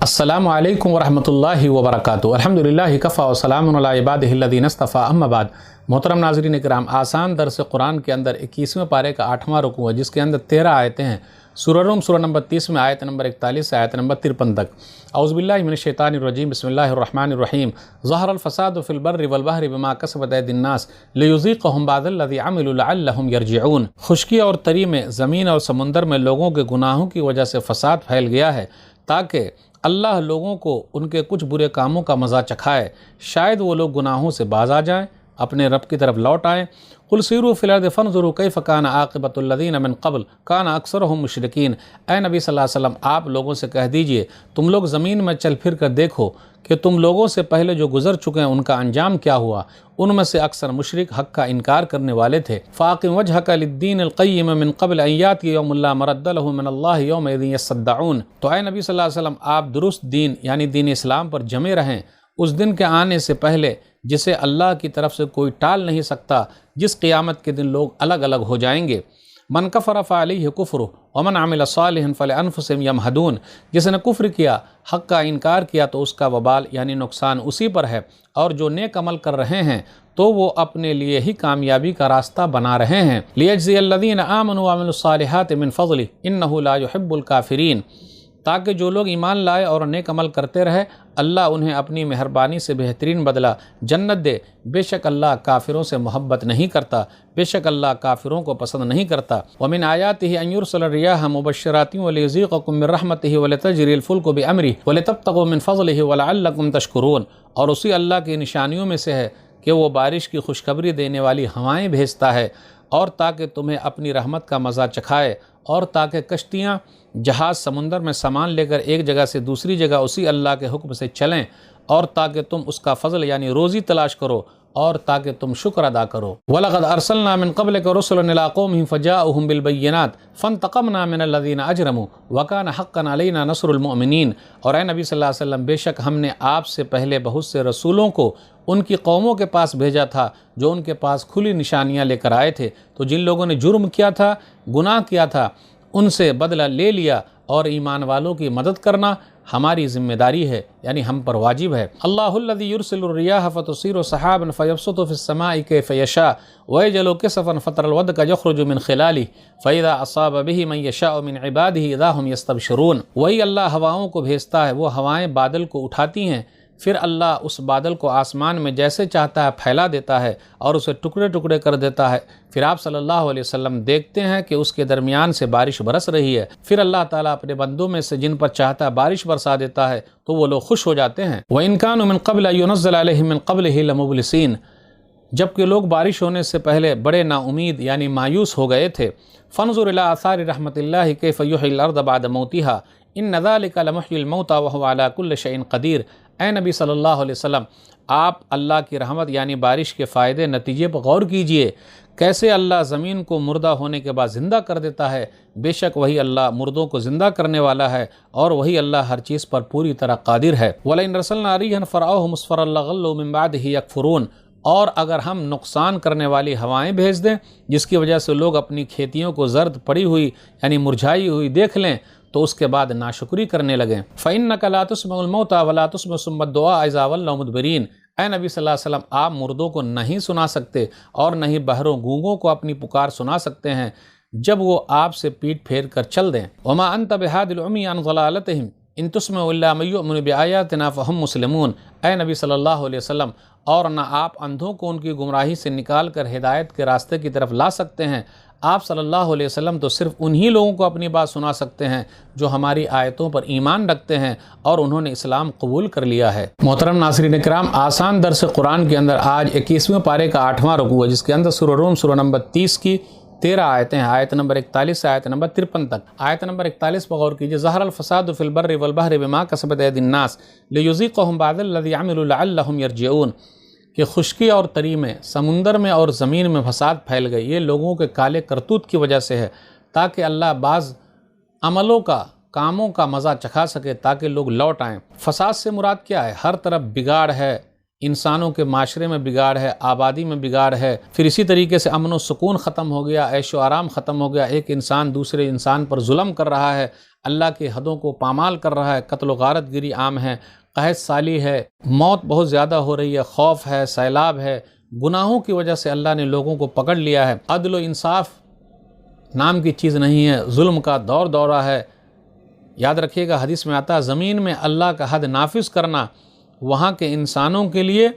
अस्सलामु अलैकुम वरहमतुल्लाहि वबरकातुहू। अल्हम्दुलिल्लाहि कफ़ा व सलामुन अला इबादिहिल्लज़ीना इस्तफ़ा अम्मा बाद। मोहतरम नाज़रीन इकराम, आसान दर्स कुरान के अंदर 21वें पारे का 8वां रुकू है, जिसके अंदर 13 आयतें हैं। सूरह रूम सूरह नंबर 30 में आयत नंबर 41 से आयत नंबर 53 तक। औज़ुबिल्लाहि मिनश्शैतानिर्रजीम, बिस्मिल्लाहिर्रहमानिर्रहीम। ज़हरल फ़सादु फ़िल बर्रि वल बहरि बिमा कसबत अयदिन्नास लियुज़ीक़हुम बअदल्लज़ी अमिलू लअल्लहुम यरजिऊन। खुश्की और तरी में, ज़मीन और समुंदर में लोगों के गुनाहों की वजह से फ़साद फैल गया है, ताकि अल्लाह लोगों को उनके कुछ बुरे कामों का मज़ा चखाए, शायद वो लोग गुनाहों से बाज आ जाएं, अपने रब की तरफ लौट आएँ। कुल सीरू फिल अर्दि फंज़ुरू कैफ़ कान आक़िबतुल लज़ीना मिन क़ब्ल कान अक्सरुहुम मुशरिकीन। ऐ नबी सल्लल्लाहु अलैहि वसल्लम, आप लोगों से कह दीजिए, तुम लोग ज़मीन में चल फिर कर देखो कि तुम लोगों से पहले जो गुज़र चुके हैं उनका अंजाम क्या हुआ। उनमें से अक्सर मुशरिक हक़ का इनकार करने वाले थे। फ़ाक़िम वजहक लिद्दीनिल क़य्यिम मिन क़ब्ल अन यातिया यौमुन ला मरद्द लहु मिनल्लाहि यौमइज़िन यस्सद्दऊन। तो ऐ नबी सल्लल्लाहु अलैहि वसल्लम, आप दुरुस्त दीन यानी दीन इस्लाम पर जमे रहें उस दिन के आने से पहले जिसे अल्लाह की तरफ से कोई टाल नहीं सकता, जिस क़ियामत के दिन लोग अलग अलग हो जाएंगे। मन कफ़र फ़अलैहि कुफ़्रुहु वमन अमिल सालिहन फ़लिअन्फुसिहिम यमहदून। जिसने कुफ्र किया, हक़ का इनकार किया, तो उसका वबाल यानी नुकसान उसी पर है, और जो नेक अमल कर रहे हैं तो वो अपने लिए ही कामयाबी का रास्ता बना रहे हैं। लियज्ज़ियल्लज़ीना आमनू व अमिलुस्सालिहाति मिन फ़ज़लिही इन्नहु ला युहिब्बुल काफ़िरीन। ताकि जो लोग ईमान लाए और नेक अमल करते रहे, अल्लाह उन्हें अपनी मेहरबानी से बेहतरीन बदला जन्नत दे। बेशक अल्लाह काफिरों से मोहब्बत नहीं करता, बेशक अल्लाह काफिरों को पसंद नहीं करता। वमिन आयातिही अन युरसिल रियाह मुबश्शिरातिन व लियुज़ीक़कुम मिन रहमतिही व लितजरिल फुल्कु बिअमरिही व लितब्तगू मिन फ़ज़लिही व लअल्लकुम तशकुरून। और उसी अल्लाह की निशानियों में से है कि वो बारिश की खुशखबरी देने वाली हवाएँ भेजता है, और ताकि तुम्हें अपनी रहमत का मज़ा चखाए, और ताकि कश्तियाँ जहाज़ समुंदर में सामान लेकर एक जगह से दूसरी जगह उसी अल्लाह के हुक्म से चलें, और ताकि तुम उसका फ़ज़ल यानी रोज़ी तलाश करो, और ताकि तुम शुक्र अदा करो। वलक़द अरसलना मिन क़ब्लिका रुसुलन इला क़ौमिहिम फ़जाअहुम बिलबय्यिनात फ़ंतक़मना मिनल्लज़ीना अजरमू व कान हक़्क़न अलैना नस्रुल मुअमिनीन। और ऐ नबी सल्लल्लाहु अलैहि वसल्लम, बेशक हमने आपसे पहले बहुत से रसूलों को उनकी कौमों के पास भेजा था, जो उनके पास खुली निशानियाँ लेकर आए थे। तो जिन लोगों ने जुर्म किया था, गुनाह किया था, उनसे बदला ले लिया, और ईमान वालों की मदद करना हमारी ज़िम्मेदारी है, यानी हम पर वाजिब है। अल्लाहुल्लज़ी युरसिलुर रियाह फ़तुसीरु सहाबन फ़यबसुतु फ़िस्समाइ कैफ़ यशा व यजअलु किसफ़न फ़तरल वदक़ यख़रुजु मिन ख़िलालिही फ़इज़ा असाब बिही मन यशाअ मिन इबादिही इज़ा हुम यस्तबशिरून। वही अल्लाह हवाओं को भेजता है, वो हवाएँ बादल को उठाती हैं, फिर अल्लाह उस बादल को आसमान में जैसे चाहता है फैला देता है और उसे टुकड़े टुकड़े कर देता है। फिर आप सल्लल्लाहु अलैहि वसल्लम देखते हैं कि उसके दरमियान से बारिश बरस रही है। फिर अल्लाह ताला अपने बंदों में से जिन पर चाहता है बारिश बरसा देता है, तो वो लोग खुश हो जाते हैं। व इन कानू मिन क़ब्ल अन युनज़्ज़ल अलैहिम मिन क़ब्लिही लमुब्लिसीन। जबकि लोग बारिश होने से पहले बड़े नाउमीद यानी मायूस हो गए थे। फ़न्ज़ुर इला आसारि रहमतिल्लाहि कैफ़ युह्यिल अर्द बअद मौतिहा इन्न ज़ालिका लमुह्यिल मौता व हुवा अला कुल्लि शैइन क़दीर। ऐ नबी सल्लल्लाहु अलैहि वसल्लम, आप अल्लाह की रहमत यानी बारिश के फ़ायदे नतीजे पर गौर कीजिए। कैसे अल्लाह ज़मीन को मुर्दा होने के बाद ज़िंदा कर देता है। बेशक वही अल्लाह मुर्दों को ज़िंदा करने वाला है, और वही अल्लाह हर चीज़ पर पूरी तरह कादिर है। वलइन रसलना रिहन फ़रअहुम मुस्फ़रन लग़ल्लू मिन बअदिही यकफ़ुरून। और अगर हम नुकसान करने वाली हवाएं भेज दें, जिसकी वजह से लोग अपनी खेतियों को जर्द पड़ी हुई यानी मुरझाई हुई देख लें, तो उसके बाद नाशुक्री करने लगें। फ़इन्नका ला तुस्मिउल मौता व ला तुस्मिउ सुम्मद दुआ इज़ा वल्लौ मुदबिरीन। ऐ नबी सल्लल्लाहु अलैहि वसल्लम, आप मुर्दों को नहीं सुना सकते और नहीं बहरों गूंगों को अपनी पुकार सुना सकते हैं जब वो आपसे पीठ फेर कर चल दें। वमा अंत बिहादिल उम्मी अन ज़लालतिहिम इन तुस्मिउ इल्ला मन युमिनु बिआयातिना फ़हुम मुस्लिमून। ऐ नबी सल्लल्लाहु अलैहि वसल्लम, और न आप अंधों को उनकी गुमराही से निकाल कर हिदायत के रास्ते की तरफ ला सकते हैं। आप सल्लल्लाहु अलैहि वसल्लम तो सिर्फ उन्हीं लोगों को अपनी बात सुना सकते हैं जो हमारी आयतों पर ईमान रखते हैं और उन्होंने इस्लाम कबूल कर लिया है। मोहतरम नाज़रीन इकराम, आसान दर्स कुरान के अंदर आज 21वें पारे का 8वां रुकू है, जिसके अंदर सूरह रूम सूरह नंबर 30 की 13 आयतें हैं। आयत नंबर 41 से आयत नंबर 53 तक। आयत नंबर 41 पर गौर कीजिए। ज़हरल फ़सादु फ़िल बर्रि वल बहरि बिमा कसबत अयदिन्नास लियुज़ीक़हुम बअदल्लज़ी अमिलू लअल्लहुम यरजिऊन। कि खुश्की और तरी में, समुंदर में और ज़मीन में फसाद फैल गई, ये लोगों के काले करतूत की वजह से है, ताकि अल्लाह बाज़ अमलों का, कामों का मज़ा चखा सके, ताकि लोग लौट आएँ। फसाद से मुराद क्या है? हर तरफ बिगाड़ है, انسانوں کے معاشرے میں بگاڑ ہے، آبادی میں بگاڑ ہے، پھر اسی طریقے سے امن و سکون ختم ہو گیا، عیش و آرام ختم ہو گیا، ایک انسان دوسرے انسان پر ظلم کر رہا ہے، اللہ کی حدوں کو پامال کر رہا ہے، قتل و غارت گری عام ہے، قحط سالی ہے، موت بہت زیادہ ہو رہی ہے، خوف ہے، سیلاب ہے، گناہوں کی وجہ سے اللہ نے لوگوں کو پکڑ لیا ہے، عدل و انصاف نام کی چیز نہیں ہے، ظلم کا دور دورہ ہے۔ یاد رکھیے گا، حدیث میں آتا ہے زمین میں اللہ کا حد نافذ کرنا وہاں کے انسانوں کے لیے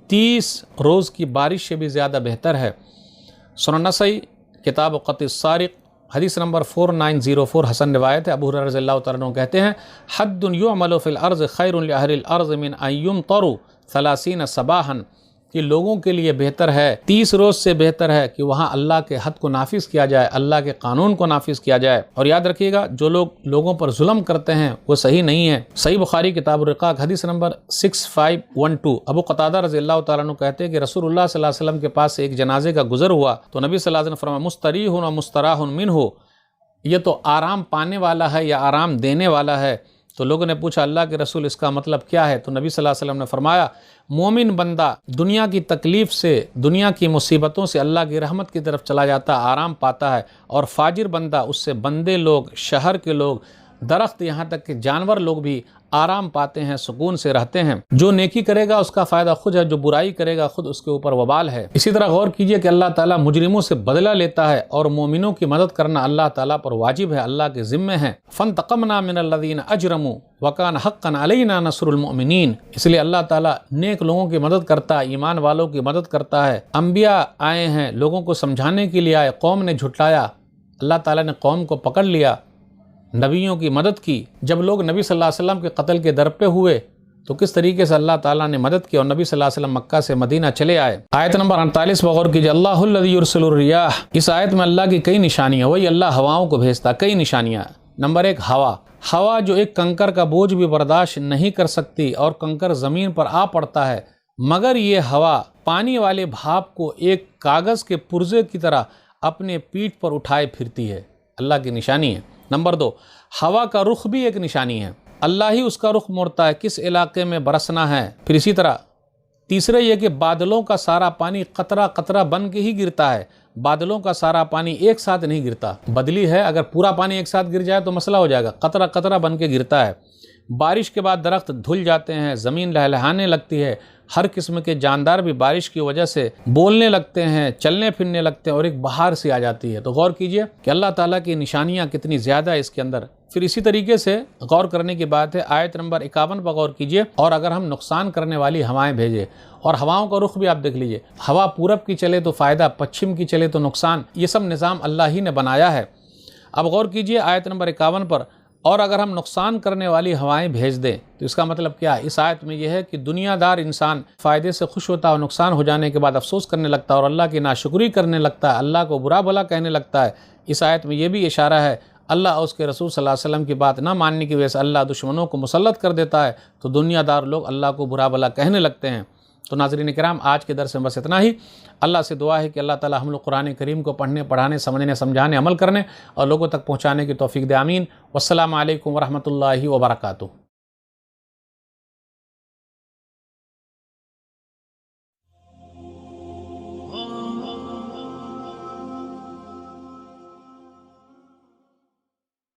30 روز کی بارش سے بھی زیادہ بہتر ہے۔ سنن نسائی کتاب قطع السارق حدیث نمبر 4904 حسن روایت ہے، ابو ہریرہ رضی اللہ تعالیٰ عنہ کہتے ہیں حد یعمل فی الارض خیر لأہل الارض من ان یمطروا 30 صباحا، کہ لوگوں کے لیے بہتر ہے، 30 روز سے بہتر ہے کہ وہاں اللہ کے حد کو نافذ کیا جائے، اللہ کے قانون کو نافذ کیا جائے۔ اور یاد رکھیے گا، جو لوگ لوگوں پر ظلم کرتے ہیں وہ صحیح نہیں ہے۔ صحیح بخاری کتاب الرقاق حدیث نمبر 6512 ابو قتادہ رضی اللہ تعالیٰ عنہ کہتے ہیں کہ رسول اللہ صلی اللہ علیہ وسلم کے پاس سے ایک جنازے کا گزر ہوا تو نبی صلی اللہ علیہ وسلم فرمایا مستریح و مستراح منہ، یہ تو آرام پانے والا ہے یا آرام دینے والا ہے۔ تو لوگوں نے پوچھا اللہ کے رسول اس کا مطلب کیا ہے؟ تو نبی صلی اللہ علیہ وسلم نے فرمایا مومن بندہ دنیا کی تکلیف سے، دنیا کی مصیبتوں سے اللہ کی رحمت کی طرف چلا جاتا ہے، آرام پاتا ہے، اور فاجر بندہ اس سے بندے لوگ، شہر کے لوگ، درخت، یہاں تک کہ جانور لوگ بھی آرام پاتے ہیں، سکون سے رہتے ہیں۔ جو نیکی کرے گا اس کا فائدہ خود ہے، جو برائی کرے گا خود اس کے اوپر وبال ہے۔ اسی طرح غور کیجئے کہ اللہ تعالیٰ مجرموں سے بدلہ لیتا ہے اور مومنوں کی مدد کرنا اللہ تعالیٰ پر واجب ہے، اللہ کے ذمے ہے۔ فانتقمنا من الذین اجرموا وکان حقا علینا نصر المؤمنین، اس لیے اللہ تعالیٰ نیک لوگوں کی مدد کرتا ہے، ایمان والوں کی مدد کرتا ہے۔ انبیاء آئے ہیں، لوگوں کو سمجھانے کے لیے آئے، قوم نے جھٹلایا، اللہ تعالیٰ نے قوم کو پکڑ لیا، نبیوں کی مدد کی۔ جب لوگ نبی صلی اللہ علیہ وسلم کے قتل کے در پہ ہوئے تو کس طریقے سے اللہ تعالیٰ نے مدد کی اور نبی صلی اللہ علیہ وسلم مکہ سے مدینہ چلے آئے۔ آیت نمبر 48 پر غور کیجئے، اللہ الذی یرسل الریاح، اس آیت میں اللہ کی کئی نشانیاں، وہی اللہ ہواؤں کو بھیجتا، کئی نشانیاں۔ نمبر 1 ہوا جو ایک کنکر کا بوجھ بھی برداشت نہیں کر سکتی اور کنکر زمین پر آ پڑتا ہے، مگر یہ ہوا پانی والے بھاپ کو ایک کاغذ کے پرزے کی طرح اپنے پیٹھ پر اٹھائے پھرتی ہے، اللہ کی نشانی ہے۔ نمبر 2 ہوا کا رخ بھی ایک نشانی ہے، اللہ ہی اس کا رخ موڑتا ہے کس علاقے میں برسنا ہے۔ پھر اسی طرح تیسرا یہ کہ بادلوں کا سارا پانی قطرہ قطرہ بن کے ہی گرتا ہے، بادلوں کا سارا پانی ایک ساتھ نہیں گرتا، بدلی ہے، اگر پورا پانی ایک ساتھ گر جائے تو مسئلہ ہو جائے گا، قطرہ قطرہ بن کے گرتا ہے۔ بارش کے بعد درخت دھل جاتے ہیں، زمین لہلہانے لگتی ہے، ہر قسم کے جاندار بھی بارش کی وجہ سے بولنے لگتے ہیں، چلنے پھرنے لگتے ہیں اور ایک بہار سی آ جاتی ہے۔ تو غور کیجئے کہ اللہ تعالیٰ کی نشانیاں کتنی زیادہ ہے اس کے اندر۔ پھر اسی طریقے سے غور کرنے کی بات ہے، آیت نمبر 51 پر غور کیجئے، اور اگر ہم نقصان کرنے والی ہوائیں بھیجے، اور ہواؤں کا رخ بھی آپ دیکھ لیجئے، ہوا پورب کی چلے تو فائدہ، پچھم کی چلے تو نقصان، یہ سب نظام اللہ ہی نے بنایا ہے۔ اب غور کیجئے آیت نمبر 51 پر، اور اگر ہم نقصان کرنے والی ہوائیں بھیج دیں تو اس کا مطلب کیا ہے؟ اس آیت میں یہ ہے کہ دنیا دار انسان فائدے سے خوش ہوتا ہے اور نقصان ہو جانے کے بعد افسوس کرنے لگتا ہے اور اللہ کی ناشکری کرنے لگتا ہے، اللہ کو برا بھلا کہنے لگتا ہے۔ اس آیت میں یہ بھی اشارہ ہے اللہ اور اس کے رسول صلی اللہ علیہ وسلم کی بات نہ ماننے کی وجہ سے اللہ دشمنوں کو مسلط کر دیتا ہے، تو دنیا دار لوگ اللہ کو برا بھلا کہنے لگتے ہیں۔ تو ناظرین کرام، آج کے درس میں بس اتنا ہی۔ اللہ سے دعا ہے کہ اللہ تعالی ہم لوگ قرآن کریم کو پڑھنے، پڑھانے، سمجھنے، سمجھانے، عمل کرنے اور لوگوں تک پہنچانے کی توفیق دے، آمین۔ والسلام علیکم ورحمۃ اللہ وبرکاتہ۔